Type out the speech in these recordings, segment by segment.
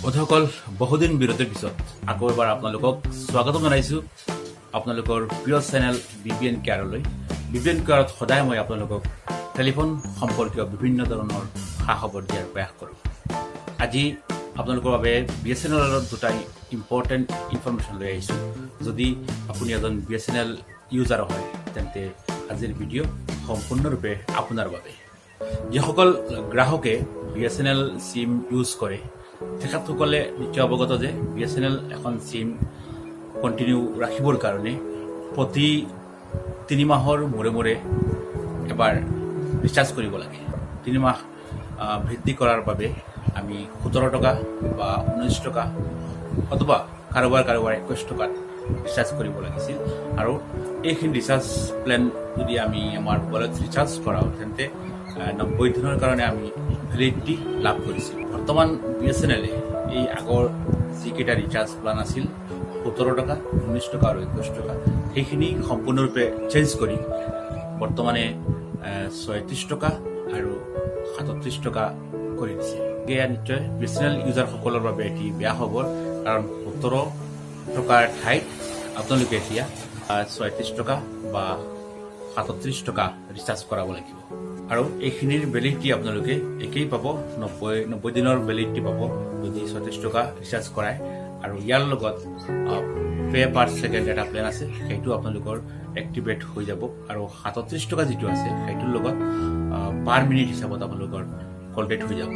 বন্ধুসকল, বহুদিন বিৰতিৰ পিছত আকৌ এবাৰ আপোনালোকক স্বাগতম জনাইছোঁ আপোনালোকৰ প্ৰিয় চেনেল BBN কেয়াৰলৈ। BBN কেয়াৰত সদায় মই আপোনালোকক টেলিফোন সম্পৰ্কীয় বিভিন্ন ধৰণৰ খা খবৰ দিয়াৰ প্ৰয়াস কৰোঁ। আজি আপোনালোকৰ বাবে BSNL দুটা ইম্পৰ্টেণ্ট ইনফৰমেশ্যন লৈ আহিছোঁ। যদি আপুনি এজন BSNL ইউজাৰ হয় তেন্তে আজিৰ ভিডিঅ' সম্পূৰ্ণৰূপে আপোনাৰ বাবে। যিসকল গ্ৰাহকে BSNL চিম ইউজ কৰে তেখেতসকলে নিশ্চয় অৱগত যে BSNL এখন চিম কণ্টিনিউ ৰাখিবৰ কাৰণে প্ৰতি 3 মাহৰ মূৰে মূৰে এবাৰ ৰিচাৰ্জ কৰিব লাগে। 3 মাহ বৃদ্ধি কৰাৰ বাবে আমি 17 টকা বা 19 টকা অথবা কাৰোবাৰ 21 টকাত ৰিচাৰ্জ কৰিব লাগিছিল। আৰু এইখিনি ৰিচাৰ্জ প্লেন যদি আমি আমাৰ মোবাইলত ৰিচাৰ্জ কৰাওঁ তেন্তে 90 দিনৰ কাৰণে আমি ভেলিডিটি লাভ কৰিছিল। বৰ্তমান BSNL এই আগৰ যিকেইটা ৰিচাৰ্জ প্লান আছিল 17 টকা, 19 টকা আৰু 21 টকা, সেইখিনি সম্পূৰ্ণৰূপে চেঞ্জ কৰি বৰ্তমানে 36 টকা আৰু 37 টকা কৰি দিছে। এয়া নিশ্চয় BSNL ইউজাৰসকলৰ বাবে এটি বেয়া খবৰ, কাৰণ 17 টকাৰ ঠাইত আপোনালোকে এতিয়া 36 টকা বা 37 টকা ৰিচাৰ্জ কৰাব লাগিব। আৰু এইখিনিৰ ভেলিডিটি আপোনালোকে একেই পাব, 90 দিনৰ ভেলিডিটি পাব যদি 36 টকা ৰিচাৰ্জ কৰায়। আৰু ইয়াৰ লগত পে পাৰ ছেকেণ্ড এটা প্লেন আছে, সেইটো আপোনালোকৰ এক্টিভেট হৈ যাব। আৰু 37 টকা যিটো আছে সেইটোৰ লগত পাৰ মিনিট হিচাপত আপোনালোকৰ কল ৰেট হৈ যাব।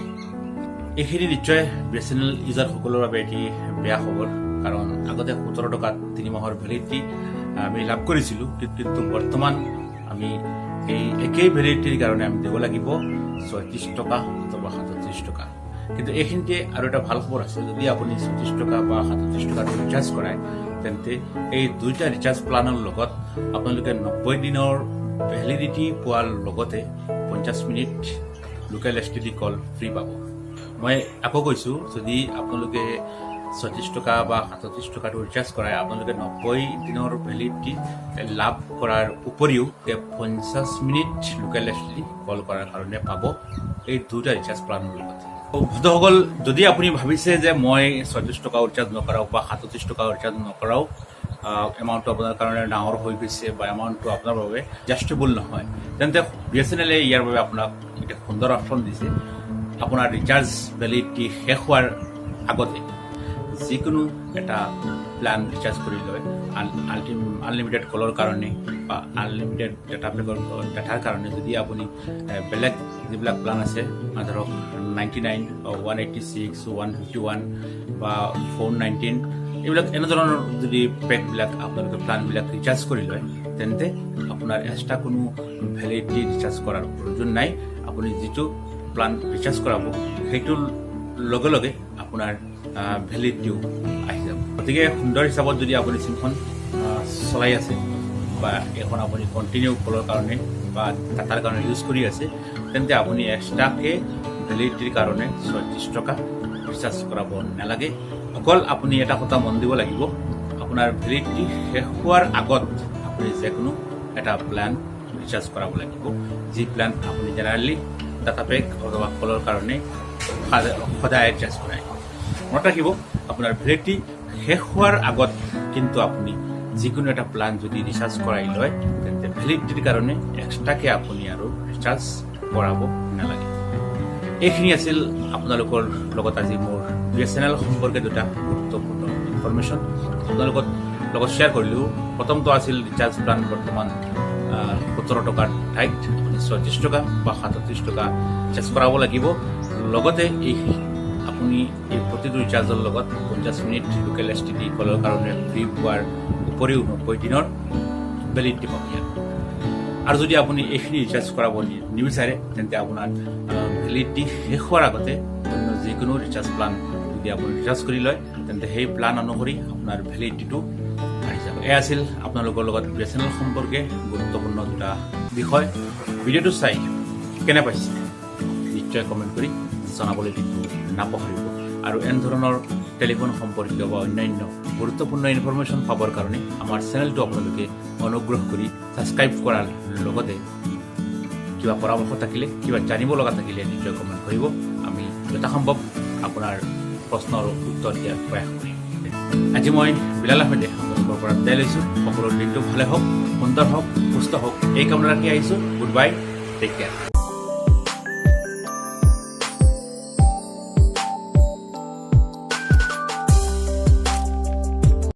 এইখিনি নিশ্চয় BSNL ইউজাৰসকলৰ বাবে এটি বেয়া খবৰ, কাৰণ আগতে 17 টকাত 3 মাহৰ ভেলিডিটি আমি লাভ কৰিছিলোঁ, কিন্তু বৰ্তমান আমি এই একেই ভেলিডিটিৰ কাৰণে আমি দিব লাগিব 36 টকা অথবা 37 টকা। কিন্তু এইখিনিতে আৰু এটা ভাল খবৰ আছে, যদি আপুনি 36 টকা বা 37 টকাত ৰিচাৰ্জ কৰায় তেন্তে এই দুইটা ৰিচাৰ্জ প্লানৰ লগত আপোনালোকে 90 দিনৰ ভেলিডিটি পোৱাৰ লগতে 50 মিনিট লোকেল STD কল ফ্ৰী পাব। মই আকৌ কৈছোঁ, যদি আপোনালোকে 36 টকা বা 37 টকাটো ৰিচাৰ্জ কৰায় আপোনালোকে 90 দিনৰ ভেলিডিটি লাভ কৰাৰ উপৰিও 50 মিনিট লোকেল STD কল কৰাৰ কাৰণে পাব এই দুটা ৰিচাৰ্জ প্লানৰ লগত। বন্ধুসকল, যদি আপুনি ভাবিছে যে মই 36 টকা ৰিচাৰ্জ নকৰাওঁ বা 37 টকা ৰিচাৰ্জ নকৰাওঁ, এমাউণ্টটো আপোনাৰ কাৰণে ডাঙৰ হৈ গৈছে বা এমাউণ্টটো আপোনাৰ বাবে জাষ্টেবল নহয়, তেন্তে BSNL ইয়াৰ বাবে আপোনাক এটা সুন্দৰ অপশ্যন দিছে। আপোনাৰ ৰিচাৰ্জ ভেলিডিটি শেষ হোৱাৰ আগতে যিকোনো এটা প্লান ৰিচাৰ্জ কৰি লয়, আনলিমিটেড কলৰ কাৰণে বা আনলিমিটেড ডাটাৰ কাৰণে। যদি আপুনি বেলেগ যিবিলাক প্লান আছে, ধৰক 99, 186, 151 বা 419, এইবিলাক এনেধৰণৰ যদি পেকবিলাক আপোনালোকে প্লানবিলাক ৰিচাৰ্জ কৰি লয় তেন্তে আপোনাৰ এক্সট্ৰা কোনো ভেলিডিটি ৰিচাৰ্জ কৰাৰ প্ৰয়োজন নাই। আপুনি যিটো প্লান ৰিচাৰ্জ কৰাব সেইটোৰ লগে লগে আপোনাৰ ভেলিডিটিও আহি যাব। গতিকে সুন্দৰ হিচাপত যদি আপুনি চিমখন চলাই আছে বা এখন আপুনি কণ্টিনিউ কলৰ কাৰণে বা ডাটাৰ কাৰণে ইউজ কৰি আছে, তেন্তে আপুনি এক্সট্ৰাকৈ ভেলিডিটিৰ কাৰণে 36 টকা ৰিচাৰ্জ কৰাব নালাগে। অকল আপুনি এটা কথা মন দিব লাগিব, আপোনাৰ ভেলিডিটি শেষ হোৱাৰ আগত আপুনি যিকোনো এটা প্লান ৰিচাৰ্জ কৰাব লাগিব, যি প্লান আপুনি জেনেৰেলি ডাটা পেক অথবা কলৰ কাৰণে সদায় ৰিচাৰ্জ কৰায়। মনত ৰাখিব, আপোনাৰ ভেলিডিটি শেষ হোৱাৰ আগত কিন্তু আপুনি যিকোনো এটা প্লান যদি ৰিচাৰ্জ কৰাই লয় তেন্তে ভেলিডিটিৰ কাৰণে এক্সট্ৰাকৈ আপুনি আৰু ৰিচাৰ্জ কৰাব নালাগে। এইখিনি আছিল আপোনালোকৰ লগত আজি মোৰ BSNL সম্পৰ্কে দুটা গুৰুত্বপূৰ্ণ ইনফৰমেশ্যন আপোনালোকৰ লগত শ্বেয়াৰ কৰিলোঁ। প্ৰথমটো আছিল ৰিচাৰ্জ প্লান বৰ্তমান 17 টকাৰ ঠাইত আপুনি 36 টকা বা 37 টকা ৰিচাৰ্জ কৰাব লাগিব। লগতে আপুনি এই প্ৰতিটো ৰিচাৰ্জৰ লগত 50 মিনিট লোকেল STD কলৰ কাৰণে ফ্ৰী পোৱাৰ উপৰিও 90 দিনৰ ভেলিডিটি পাব। আৰু যদি আপুনি এইখিনি ৰিচাৰ্জ কৰাব নিবিচাৰে তেন্তে আপোনাৰ ভেলিডিটি শেষ হোৱাৰ আগতে অন্য যিকোনো ৰিচাৰ্জ প্লান যদি আপুনি ৰিচাৰ্জ কৰি লয় তেন্তে সেই প্লান অনুসৰি আপোনাৰ ভেলিডিটিটো আহি যাব। এয়া আছিল আপোনালোকৰ লগত BSNL সম্পৰ্কে গুৰুত্বপূৰ্ণ দুটা বিষয়। ভিডিঅ'টো চাই কেনে পাইছে নিশ্চয় কমেণ্ট কৰি জনাবলৈ কিন্তু নাপাহৰিব। আৰু এনেধৰণৰ টেলিফোন সম্পৰ্কীয় বা অন্যান্য গুৰুত্বপূৰ্ণ ইনফৰমেশ্যন পাবৰ কাৰণে আমাৰ চেনেলটো আপোনালোকে অনুগ্ৰহ কৰি ছাবস্ক্ৰাইব কৰাৰ লগতে কিবা পৰামৰ্শ থাকিলে, কিবা জানিব লগা থাকিলে নিশ্চয় কমেণ্ট কৰিব। আমি যথাসম্ভৱ আপোনাৰ প্ৰশ্নৰ উত্তৰ দিয়াৰ প্ৰয়াস কৰিম। আজি মই বিলাল আহমেদে আপোনালোকৰ পৰা বিদায় লৈছোঁ। সকলো দিনটো ভালে হওক, সুন্দৰ হওক, সুস্থ হওক, এই কামনা ৰাখি আহিছোঁ। Goodbye, take care.